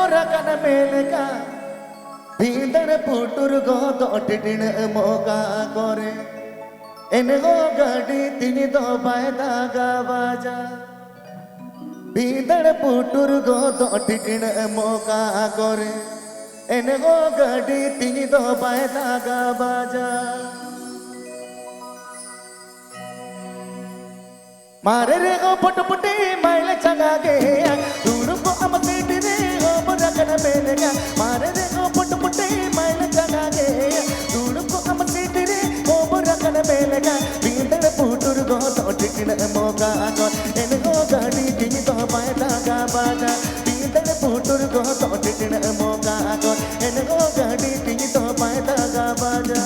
ragana meleka Bindar putur go dotitin moga gore Ene go gadi tini do baida gawaja Bindar putur go dotitin moga gore Ene go gadi tini do baida gawaja Mare re go putu puti maile changa ge Duru ko amatiti re go ragana meleka Mare re go putu puti maile changa ge Duru ko amatiti re go ragana meleka Bindar putur go dotitin moga gore Ene go gadi tini do baida gawaja Bindar putur go dotitin moga gore Ene go gadi tini do baida gawaja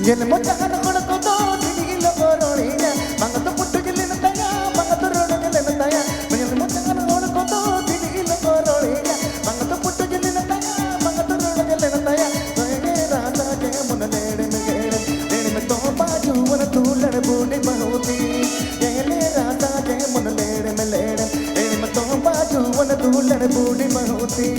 Jelmo jangan kolko do digi lo korolina mangato puttu jelena taya mangato rodo jelena taya jelmo jangan kolko do digi lo korolina mangato puttu jelena taya mangato rodo jelena taya toine rata je mun lede me to baaju wana tulad budi mahuti ele rata je mun lede me to baaju wana tulad budi mahuti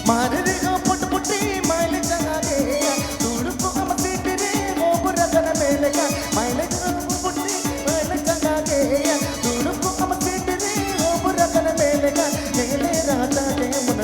Mare re go put putti maile changa ge duru ko amatiti re go ragana meleka maile go putti maile changa ge duru ko amatiti re go ragana meleka ele rata je mun